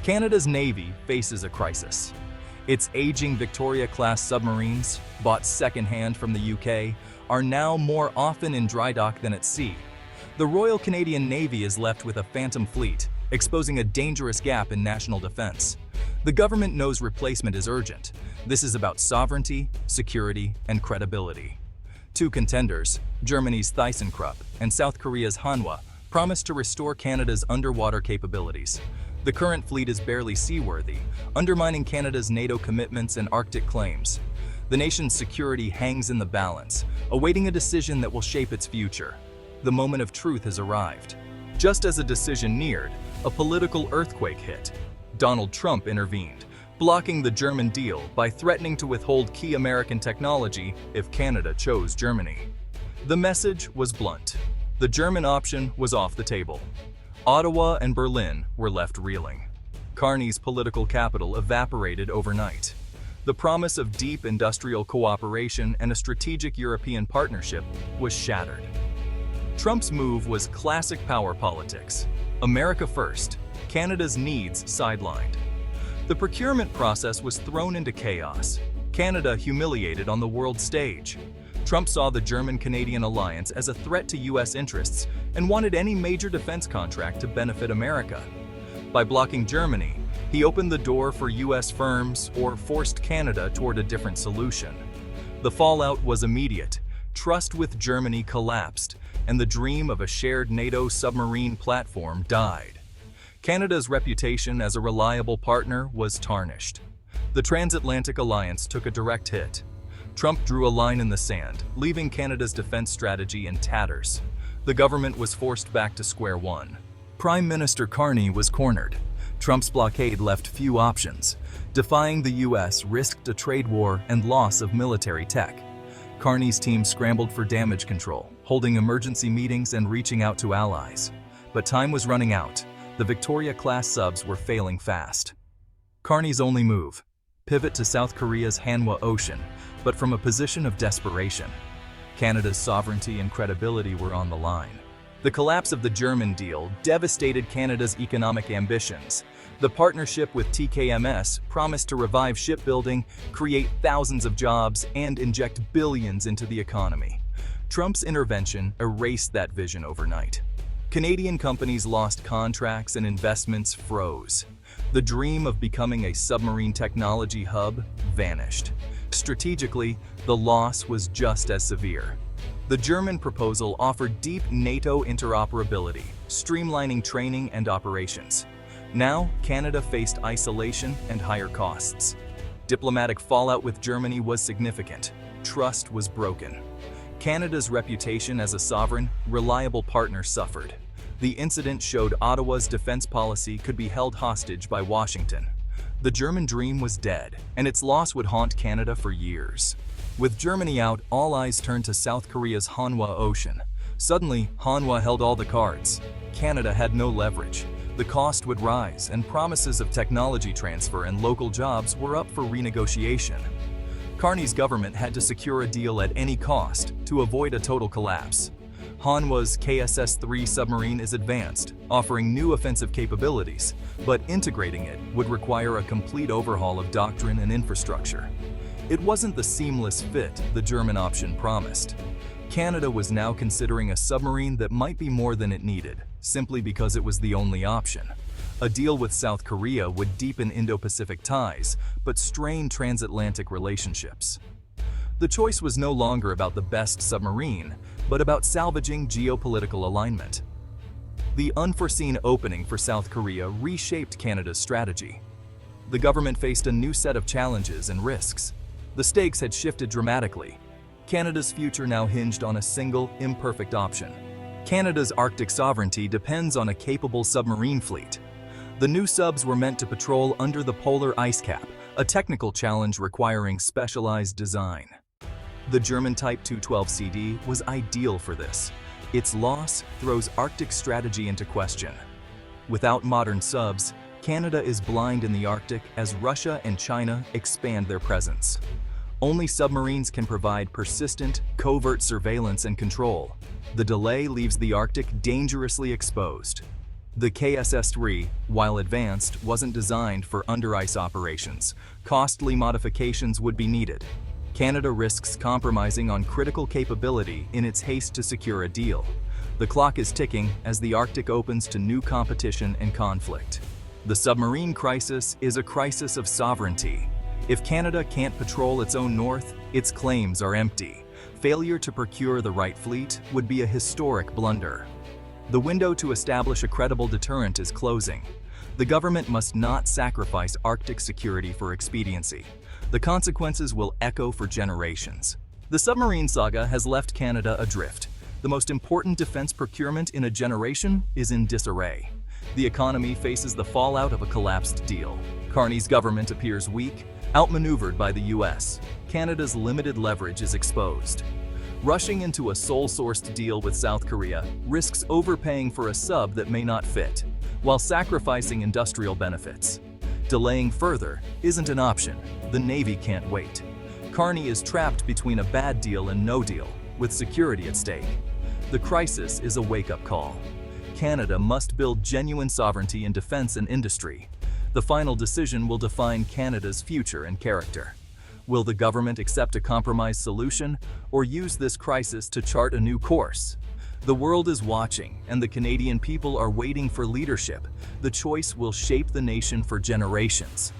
Canada's Navy faces a crisis. Its aging Victoria-class submarines, bought second-hand from the UK, are now more often in dry dock than at sea. The Royal Canadian Navy is left with a phantom fleet, exposing a dangerous gap in national defense. The government knows replacement is urgent. This is about sovereignty, security, and credibility. Two contenders, Germany's ThyssenKrupp and South Korea's Hanwha, promise to restore Canada's underwater capabilities. The current fleet is barely seaworthy, undermining Canada's NATO commitments and Arctic claims. The nation's security hangs in the balance, awaiting a decision that will shape its future. The moment of truth has arrived. Just as a decision neared, a political earthquake hit. Donald Trump intervened, blocking the German deal by threatening to withhold key American technology if Canada chose Germany. The message was blunt. The German option was off the table. Ottawa and Berlin were left reeling. Carney's political capital evaporated overnight. The promise of deep industrial cooperation and a strategic European partnership was shattered. Trump's move was classic power politics. America first, Canada's needs sidelined. The procurement process was thrown into chaos. Canada humiliated on the world stage. Trump saw the German-Canadian alliance as a threat to U.S. interests and wanted any major defense contract to benefit America. By blocking Germany, he opened the door for U.S. firms or forced Canada toward a different solution. The fallout was immediate. Trust with Germany collapsed, and the dream of a shared NATO submarine platform died. Canada's reputation as a reliable partner was tarnished. The transatlantic alliance took a direct hit. Trump drew a line in the sand, leaving Canada's defense strategy in tatters. The government was forced back to square one. Prime Minister Carney was cornered. Trump's blockade left few options. Defying the U.S. risked a trade war and loss of military tech. Carney's team scrambled for damage control, holding emergency meetings and reaching out to allies. But time was running out. The Victoria-class subs were failing fast. Carney's only move: pivot to South Korea's Hanwha Ocean, but from a position of desperation. Canada's sovereignty and credibility were on the line. The collapse of the German deal devastated Canada's economic ambitions. The partnership with TKMS promised to revive shipbuilding, create thousands of jobs, and inject billions into the economy. Trump's intervention erased that vision overnight. Canadian companies lost contracts and investments froze. The dream of becoming a submarine technology hub vanished. Strategically, the loss was just as severe. The German proposal offered deep NATO interoperability, streamlining training and operations. Now, Canada faced isolation and higher costs. Diplomatic fallout with Germany was significant. Trust was broken. Canada's reputation as a sovereign, reliable partner suffered. The incident showed Ottawa's defense policy could be held hostage by Washington. The German dream was dead, and its loss would haunt Canada for years. With Germany out, all eyes turned to South Korea's Hanwha Ocean. Suddenly, Hanwha held all the cards. Canada had no leverage. The cost would rise, and promises of technology transfer and local jobs were up for renegotiation. Carney's government had to secure a deal at any cost to avoid a total collapse. Hanwha's KSS-3 submarine is advanced, offering new offensive capabilities, but integrating it would require a complete overhaul of doctrine and infrastructure. It wasn't the seamless fit the German option promised. Canada was now considering a submarine that might be more than it needed, simply because it was the only option. A deal with South Korea would deepen Indo-Pacific ties, but strain transatlantic relationships. The choice was no longer about the best submarine, but about salvaging geopolitical alignment. The unforeseen opening for South Korea reshaped Canada's strategy. The government faced a new set of challenges and risks. The stakes had shifted dramatically. Canada's future now hinged on a single, imperfect option. Canada's Arctic sovereignty depends on a capable submarine fleet. The new subs were meant to patrol under the polar ice cap, a technical challenge requiring specialized design. The German Type 212CD was ideal for this. Its loss throws Arctic strategy into question. Without modern subs, Canada is blind in the Arctic as Russia and China expand their presence. Only submarines can provide persistent, covert surveillance and control. The delay leaves the Arctic dangerously exposed. The KSS-3, while advanced, wasn't designed for under-ice operations. Costly modifications would be needed. Canada risks compromising on critical capability in its haste to secure a deal. The clock is ticking as the Arctic opens to new competition and conflict. The submarine crisis is a crisis of sovereignty. If Canada can't patrol its own north, its claims are empty. Failure to procure the right fleet would be a historic blunder. The window to establish a credible deterrent is closing. The government must not sacrifice Arctic security for expediency. The consequences will echo for generations. The submarine saga has left Canada adrift. The most important defense procurement in a generation is in disarray. The economy faces the fallout of a collapsed deal. Carney's government appears weak, outmaneuvered by the US. Canada's limited leverage is exposed. Rushing into a sole-sourced deal with South Korea risks overpaying for a sub that may not fit, while sacrificing industrial benefits. Delaying further isn't an option. The Navy can't wait. Carney is trapped between a bad deal and no deal, with security at stake. The crisis is a wake-up call. Canada must build genuine sovereignty in defense and industry. The final decision will define Canada's future and character. Will the government accept a compromise solution or use this crisis to chart a new course? The world is watching, and the Canadian people are waiting for leadership. The choice will shape the nation for generations.